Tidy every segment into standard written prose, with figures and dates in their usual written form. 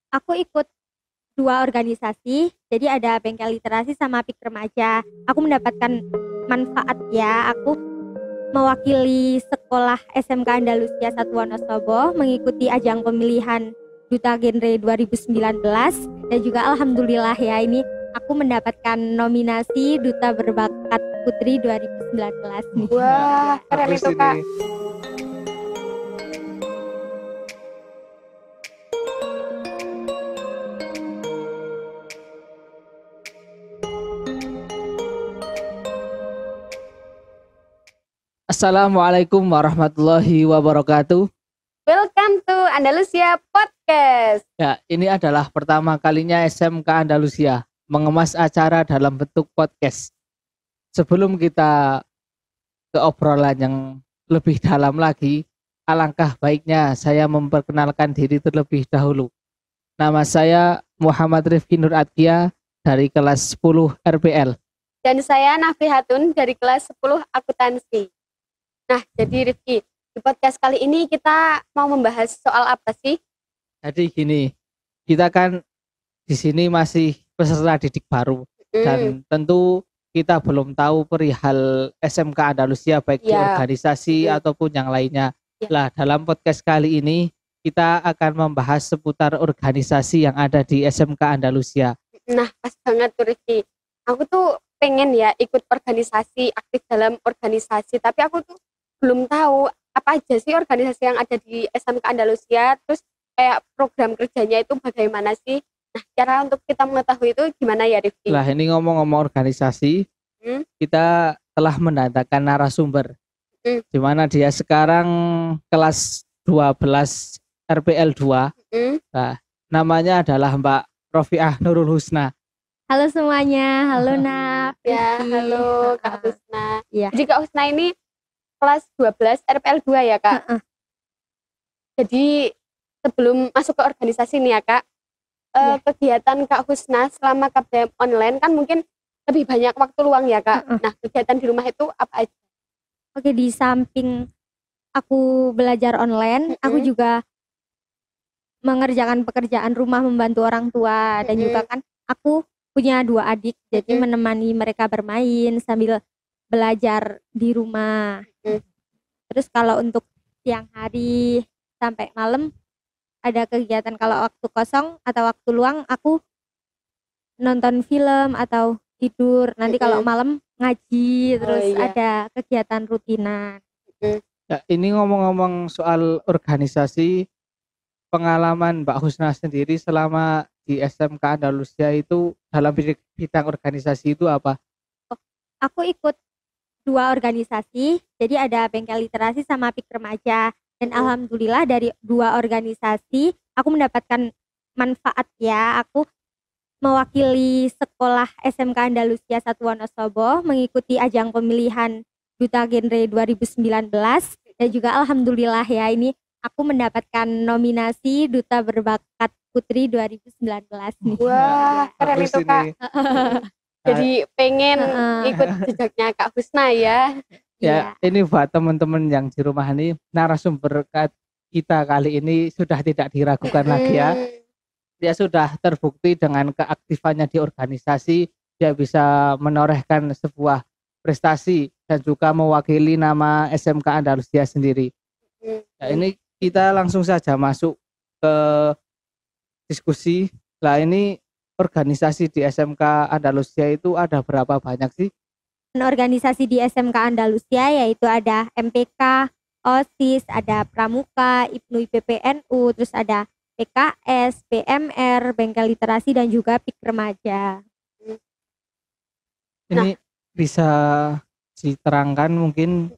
Aku ikut 2 organisasi, jadi ada Bengkel Literasi sama PIK Remaja. Aku mendapatkan manfaat ya, aku mewakili sekolah SMK Andalusia Satu Wonosobo mengikuti ajang pemilihan Duta Genre 2019 dan juga alhamdulillah ya ini aku mendapatkan nominasi Duta Berbakat Putri 2019 nih. Wah, keren Bagus itu ini. Kak. Assalamualaikum warahmatullahi wabarakatuh. Welcome to Andalusia Podcast. Ya, ini adalah pertama kalinya SMK Andalusia mengemas acara dalam bentuk podcast. Sebelum kita ke obrolan yang lebih dalam lagi, alangkah baiknya saya memperkenalkan diri terlebih dahulu. Nama saya Muhammad Rifki Nur Adkia dari kelas 10 RPL. Dan saya Nafi Hatun dari kelas 10 Akuntansi. Nah, jadi Rifki, di podcast kali ini kita mau membahas soal apa sih? Jadi gini, kita kan di sini masih peserta didik baru dan tentu kita belum tahu perihal SMK Andalusia baik di Ya. organisasi ataupun yang lainnya. Ya. Lah, dalam podcast kali ini kita akan membahas seputar organisasi yang ada di SMK Andalusia. Nah, pas banget tuh Rifki. Aku tuh pengen ya ikut organisasi, aktif dalam organisasi, tapi aku tuh belum tahu apa aja sih organisasi yang ada di SMK Andalusia, terus kayak program kerjanya itu bagaimana sih. Nah, cara untuk kita mengetahui itu gimana ya Rifki? Lah, ini ngomong-ngomong organisasi, kita telah mendatangkan narasumber di mana dia sekarang kelas 12 RPL 2. Nah, namanya adalah Mbak Rofiah Nurul Husna. Halo semuanya, halo Naf. Ya, Rifki. halo Kak Husna. Iya. Jadi Kak Husna ini kelas 12 RPL 2 ya Kak? Jadi sebelum masuk ke organisasi nih ya Kak, kegiatan Kak Husna selama KBM online kan mungkin lebih banyak waktu luang ya Kak. Nah, kegiatan di rumah itu apa aja? Oke, di samping aku belajar online, aku juga mengerjakan pekerjaan rumah, membantu orang tua, dan juga kan aku punya 2 adik, jadi menemani mereka bermain sambil belajar di rumah. Terus kalau untuk siang hari sampai malam ada kegiatan, kalau waktu kosong atau waktu luang aku nonton film atau tidur. Nanti kalau malam ngaji, terus ada kegiatan rutinan. Ya, ini ngomong-ngomong soal organisasi, pengalaman Mbak Husna sendiri selama di SMK Andalusia itu dalam bidang organisasi itu apa? Aku ikut 2 organisasi, jadi ada Bengkel Literasi sama PIK Remaja. Dan alhamdulillah dari 2 organisasi aku mendapatkan manfaat ya. Aku mewakili sekolah SMK Andalusia Satu Wonosobo mengikuti ajang pemilihan Duta Genre 2019 dan juga alhamdulillah ya ini aku mendapatkan nominasi Duta Berbakat Putri 2019 nih. Wah, keren Bagus itu Kak. ini. Jadi pengen ikut jejaknya Kak Husna ya. Ya, ini buat teman-teman yang di rumah ini, narasumber kita kali ini sudah tidak diragukan lagi ya. Dia sudah terbukti dengan keaktifannya di organisasi, dia bisa menorehkan sebuah prestasi dan juga mewakili nama SMK Andalusia sendiri. Nah, ini kita langsung saja masuk ke diskusi. Lah, ini organisasi di SMK Andalusia itu ada berapa banyak sih? Organisasi di SMK Andalusia yaitu ada MPK, OSIS, ada Pramuka, IPNU IPPNU, terus ada PKS, PMR, Bengkel Literasi dan juga PIK Remaja. Ini bisa diterangkan mungkin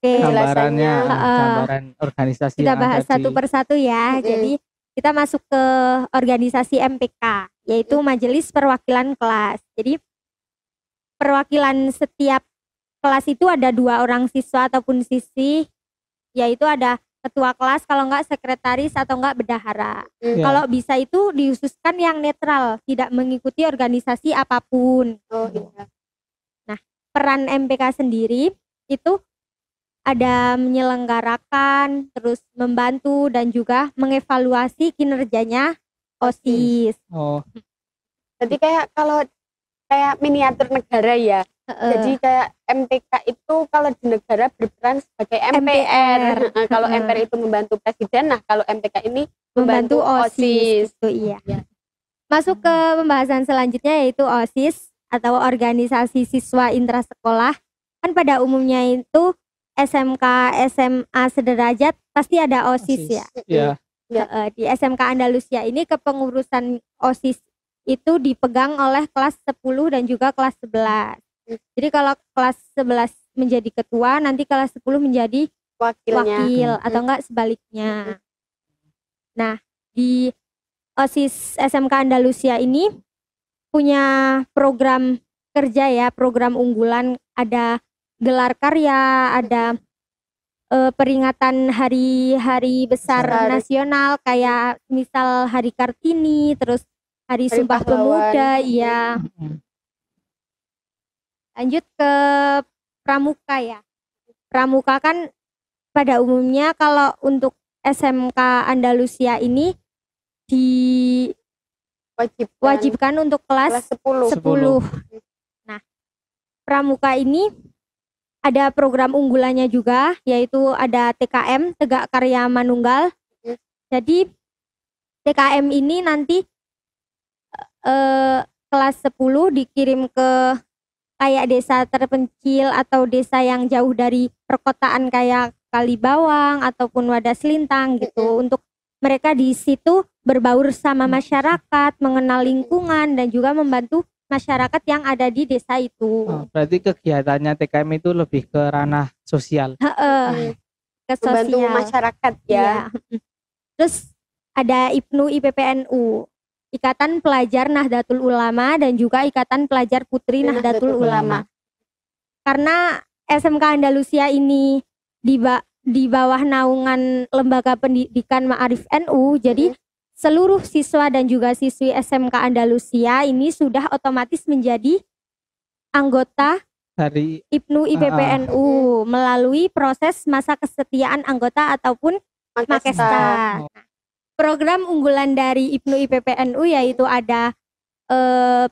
Penjelasannya. gambaran organisasi Kita yang bahas ada satu persatu ya. Jadi kita masuk ke organisasi MPK, yaitu Majelis Perwakilan Kelas. Jadi perwakilan setiap kelas itu ada 2 orang siswa ataupun siswi, yaitu ada ketua kelas, kalau enggak sekretaris atau enggak bendahara. Kalau bisa itu dihususkan yang netral, tidak mengikuti organisasi apapun. Nah, peran MPK sendiri itu ada menyelenggarakan, terus membantu dan juga mengevaluasi kinerjanya OSIS. Oh, Jadi kayak kalau kayak miniatur negara ya. Jadi kayak MTK itu kalau di negara berperan sebagai MPR. Nah, kalau MPR itu membantu presiden, nah kalau MTK ini membantu OSIS. Gitu, iya. Ya. Masuk ke pembahasan selanjutnya yaitu OSIS atau organisasi siswa intrasekolah. Kan pada umumnya itu SMK, SMA sederajat pasti ada OSIS ya. Iya. Di SMK Andalusia ini kepengurusan OSIS itu dipegang oleh kelas 10 dan juga kelas 11. Jadi kalau kelas 11 menjadi ketua, nanti kelas 10 menjadi wakil atau enggak sebaliknya. Nah, di OSIS SMK Andalusia ini punya program kerja ya, program unggulan, ada gelar karya, ada peringatan hari-hari besar nasional kayak misal Hari Kartini, terus Hari Sumpah Pemuda, iya. Lanjut ke pramuka ya. Pramuka kan pada umumnya kalau untuk SMK Andalusia ini diwajibkan untuk kelas 10. Nah, pramuka ini ada program unggulannya juga, yaitu ada TKM, Tegak Karya Manunggal. Jadi TKM ini nanti kelas 10 dikirim ke kayak desa terpencil atau desa yang jauh dari perkotaan kayak Kalibawang ataupun Wadas Lintang gitu, untuk mereka di situ berbaur sama masyarakat, mengenal lingkungan dan juga membantu masyarakat yang ada di desa itu. Berarti kegiatannya TKM itu lebih ke ranah sosial. Ke membantu sosial masyarakat ya. Terus ada IPNU IPPNU, Ikatan Pelajar Nahdlatul Ulama, dan juga Ikatan Pelajar Putri Nahdlatul Ulama. Karena SMK Andalusia ini di bawah naungan Lembaga Pendidikan Ma'arif NU, jadi seluruh siswa dan juga siswi SMK Andalusia ini sudah otomatis menjadi anggota Dari IPNU IPPNU melalui proses masa kesetiaan anggota ataupun Makestar. Program unggulan dari IPNU IPPNU yaitu ada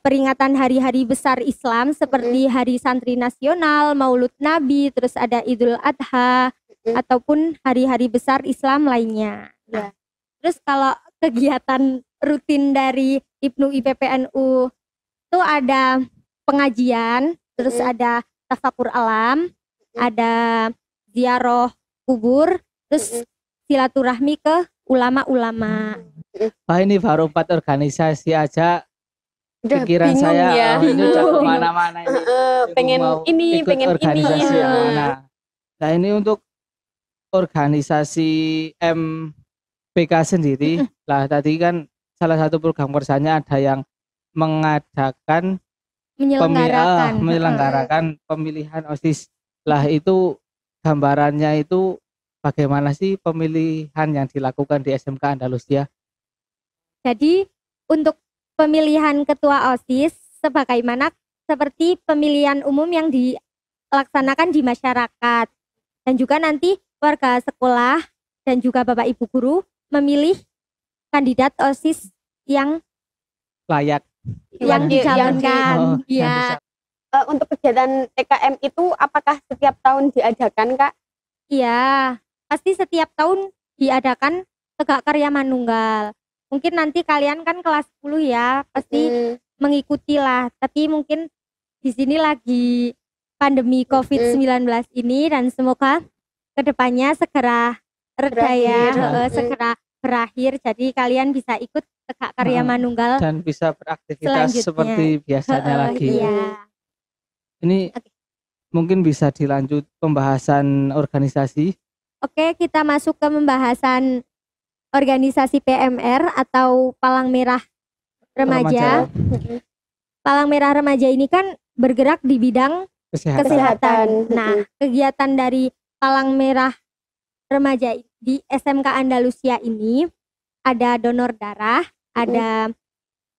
peringatan hari-hari besar Islam seperti Hari Santri Nasional, Maulud Nabi, terus ada Idul Adha ataupun hari-hari besar Islam lainnya. Nah, terus kalau kegiatan rutin dari IPNU IPPNU itu ada pengajian, terus ada tafakur alam, ada ziarah kubur, terus silaturahmi ke ulama-ulama. ini baru 4 organisasi aja. Udah Pikiran bingung saya ya. ini udah kemana-mana ini. Pengen Mau ini, ikut pengen organisasi ini. yang mana. Nah ini untuk organisasi MPK sendiri lah, tadi kan salah satu program kerjanya ada yang mengadakan menyelenggarakan pemilihan OSIS. Lah itu gambarannya itu bagaimana sih pemilihan yang dilakukan di SMK Andalusia? Jadi untuk pemilihan ketua OSIS sebagaimana seperti pemilihan umum yang dilaksanakan di masyarakat, dan juga nanti warga sekolah dan juga Bapak Ibu guru memilih kandidat OSIS yang Layak. yang dicalonkan. Ya. Untuk kegiatan TKM itu apakah setiap tahun diadakan, Kak? Iya, pasti setiap tahun diadakan Tegak Karya Manunggal. Mungkin nanti kalian kan kelas 10 ya, pasti mengikuti lah. Tapi mungkin di sini lagi pandemi COVID-19 ini, dan semoga kedepannya segera reda ya, segera berakhir. Jadi kalian bisa ikut Tegak Karya Manunggal dan bisa beraktivitas seperti biasanya lagi. Iya. Ini mungkin bisa dilanjut pembahasan organisasi. Oke, kita masuk ke pembahasan organisasi PMR atau Palang Merah Remaja. Palang Merah Remaja ini kan bergerak di bidang kesehatan. Nah, kegiatan dari Palang Merah Remaja di SMK Andalusia ini ada donor darah, ada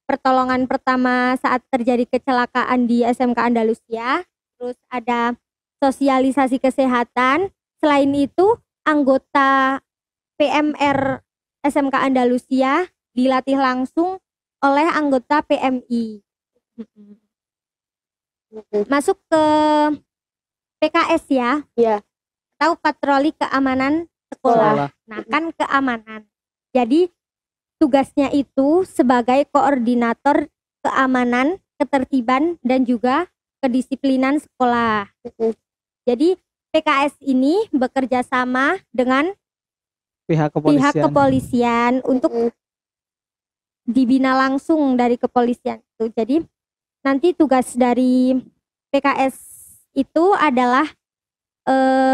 pertolongan pertama saat terjadi kecelakaan di SMK Andalusia, terus ada sosialisasi kesehatan. Selain itu, anggota PMR SMK Andalusia dilatih langsung oleh anggota PMI. Masuk ke PKS ya, Iya. atau patroli keamanan sekolah. Nah, kan keamanan. Jadi tugasnya itu sebagai koordinator keamanan, ketertiban dan juga kedisiplinan sekolah. Jadi PKS ini bekerja sama dengan Pihak pihak kepolisian. kepolisian untuk dibina langsung dari kepolisian itu. Jadi nanti tugas dari PKS itu adalah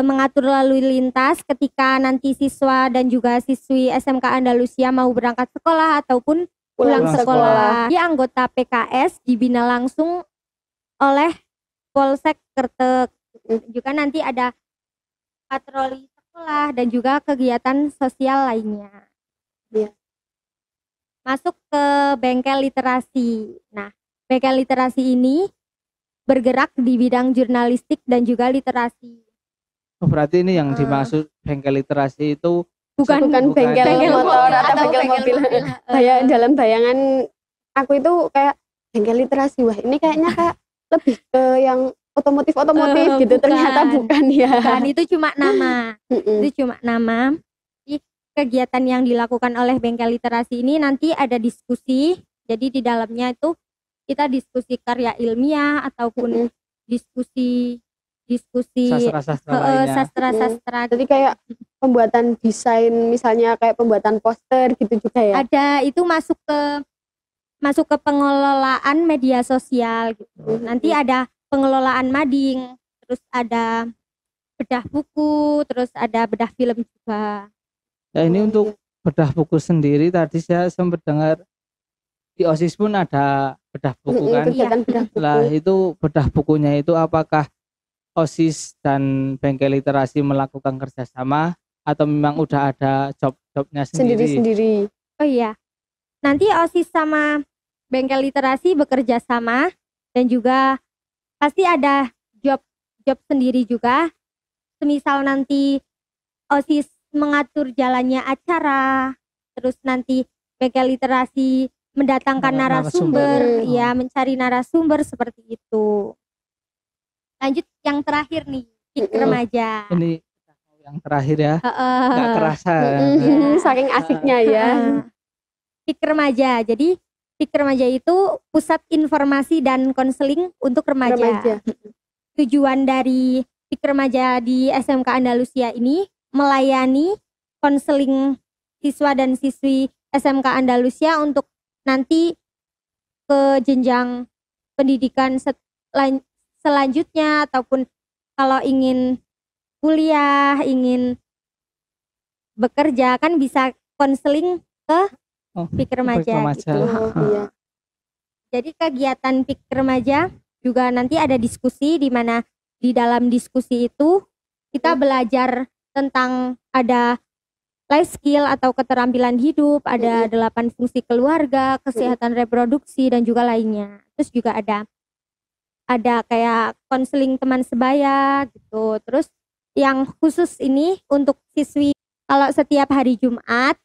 mengatur lalu lintas ketika nanti siswa dan juga siswi SMK Andalusia mau berangkat sekolah ataupun pulang Pulang sekolah. Di anggota PKS dibina langsung oleh Polsek Kertek. Juga nanti ada patroli sekolah dan juga kegiatan sosial lainnya. Iya. Masuk ke bengkel literasi. Nah, bengkel literasi ini bergerak di bidang jurnalistik dan juga literasi. Oh, berarti ini yang dimaksud bengkel literasi itu Bukan bengkel motor atau bengkel mobil. Kayak dalam bayangan aku itu kayak bengkel literasi. Wah, ini kayaknya kayak lebih ke yang otomotif gitu. Bukan. Ternyata bukan ya. Dan itu cuma nama. Itu cuma nama. Di kegiatan yang dilakukan oleh bengkel literasi ini nanti ada diskusi. Jadi di dalamnya itu kita diskusi karya ilmiah ataupun diskusi sastra-sastra lainnya. sastra-sastra. Jadi kayak pembuatan desain, misalnya kayak pembuatan poster gitu juga ya. Ada, itu masuk ke pengelolaan media sosial gitu. Nanti ada pengelolaan mading, terus ada bedah buku, terus ada bedah film juga. Ya, ini untuk bedah buku sendiri tadi saya sempat dengar di OSIS pun ada bedah buku kan. Kegiatan bedah buku. Lah itu bedah bukunya itu apakah OSIS dan bengkel literasi melakukan kerjasama atau memang udah ada job-jobnya sendiri? Sendiri-sendiri. Oh iya, nanti OSIS sama bengkel literasi bekerja sama dan juga pasti ada job sendiri juga. Semisal nanti OSIS mengatur jalannya acara, terus nanti bengkel literasi mendatangkan narasumber, ya mencari narasumber seperti itu. Lanjut yang terakhir nih, PIK remaja. Ini yang terakhir ya, nggak kerasa. Saking asiknya ya. PIK remaja. Jadi PIK remaja itu pusat informasi dan konseling untuk remaja. Tujuan dari PIK remaja di SMK Andalusia ini melayani konseling siswa dan siswi SMK Andalusia untuk nanti ke jenjang pendidikan selanjutnya ataupun kalau ingin kuliah, ingin bekerja kan bisa konseling ke PIK remaja gitu. Iya. Jadi kegiatan PIK remaja juga nanti ada diskusi di mana di dalam diskusi itu kita belajar tentang ada life skill atau keterampilan hidup, ada 8 fungsi keluarga, kesehatan reproduksi dan juga lainnya. Terus juga ada kayak konseling teman sebaya gitu. Terus yang khusus ini untuk siswi kalau setiap hari Jumat,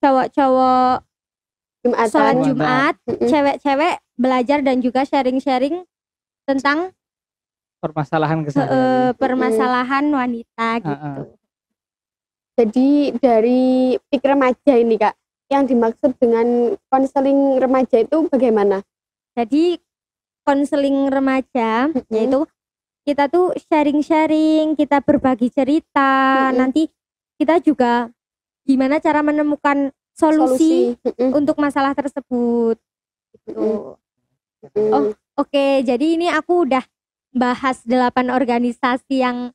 cowok-cowok sholat Jumat, cewek-cewek belajar dan juga sharing-sharing tentang permasalahan keseharian. Permasalahan wanita gitu. Jadi dari PIK remaja ini Kak, yang dimaksud dengan konseling remaja itu bagaimana? Jadi konseling remaja yaitu kita tuh sharing-sharing, kita berbagi cerita, nanti kita juga gimana cara menemukan solusi untuk masalah tersebut gitu. Oke, jadi ini aku udah bahas 8 organisasi yang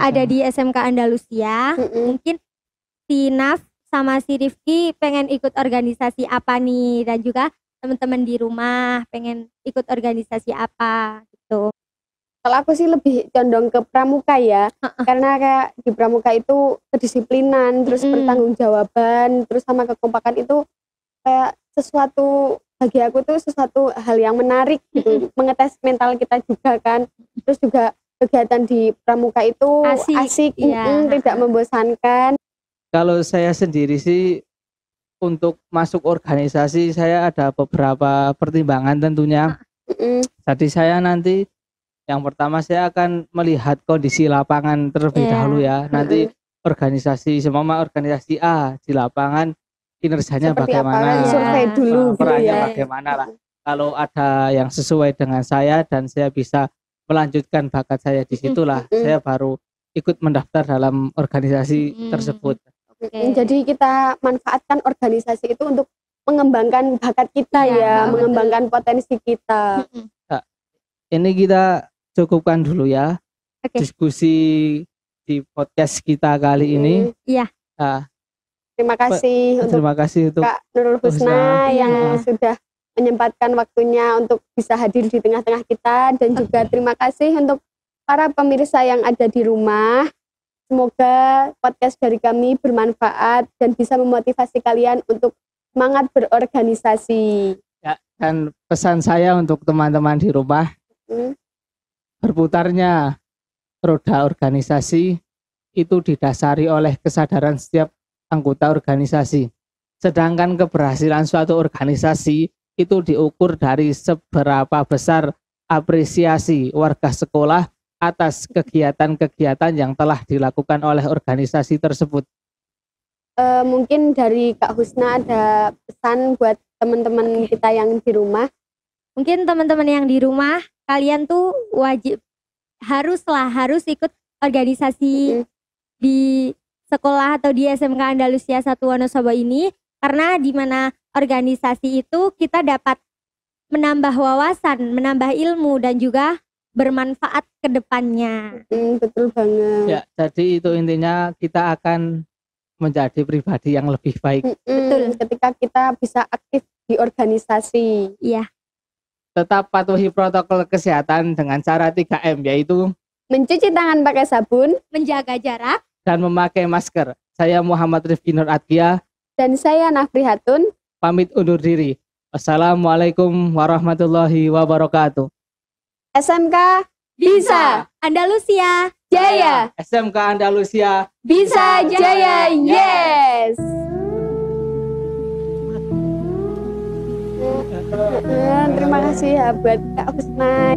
ada di SMK Andalusia. Mungkin si Naf sama si Rifki pengen ikut organisasi apa nih, dan juga teman-teman di rumah pengen ikut organisasi apa gitu. Kalau aku sih lebih condong ke pramuka ya, karena kayak di pramuka itu kedisiplinan, terus pertanggungjawaban, terus sama kekompakan itu kayak sesuatu bagi aku tuh sesuatu hal yang menarik gitu, mengetes mental kita juga kan. Terus juga kegiatan di pramuka itu asik, tidak membosankan. Kalau saya sendiri sih untuk masuk organisasi saya ada beberapa pertimbangan tentunya. Jadi saya nanti yang pertama saya akan melihat kondisi lapangan terlebih Iya. dahulu ya. Nanti organisasi semua organisasi A di lapangan kinerjanya Seperti apa bagaimana, kan, survei dulu gitu perannya ya. bagaimana lah. Kalau ada yang sesuai dengan saya dan saya bisa melanjutkan bakat saya di situlah saya baru ikut mendaftar dalam organisasi tersebut. Jadi kita manfaatkan organisasi itu untuk mengembangkan bakat kita Iya, ya, betul. mengembangkan potensi kita. Ini kita cukupkan dulu ya Oke. diskusi di podcast kita kali ini. Iya. Nah, Terima kasih untuk terima kasih untuk Kak Nurul Husna Husna. yang Iya. sudah menyempatkan waktunya untuk bisa hadir di tengah-tengah kita, dan juga terima kasih untuk para pemirsa yang ada di rumah. Semoga podcast dari kami bermanfaat dan bisa memotivasi kalian untuk semangat berorganisasi. ya, dan pesan saya untuk teman-teman di rumah, berputarnya roda organisasi itu didasari oleh kesadaran setiap anggota organisasi. Sedangkan keberhasilan suatu organisasi itu diukur dari seberapa besar apresiasi warga sekolah atas kegiatan-kegiatan yang telah dilakukan oleh organisasi tersebut. Mungkin dari Kak Husna ada pesan buat teman-teman kita yang di rumah. Mungkin teman-teman yang di rumah, kalian tuh wajib harus ikut organisasi di sekolah atau di SMK Andalusia 1 Wonosobo ini, karena di mana organisasi itu kita dapat menambah wawasan, menambah ilmu, dan juga bermanfaat ke depannya. Betul banget. Ya, jadi itu intinya kita akan menjadi pribadi yang lebih baik. Betul. Ketika kita bisa aktif di organisasi. Iya. Tetap patuhi protokol kesehatan dengan cara 3M, yaitu mencuci tangan pakai sabun, menjaga jarak, dan memakai masker. Saya Muhammad Rifki Nur Atkia. Dan saya Nafri Hatun. Pamit undur diri. Wassalamualaikum warahmatullahi wabarakatuh. SMK bisa, Andalusia jaya. SMK Andalusia bisa jaya, yes. Terima kasih ya buat Kak Husna.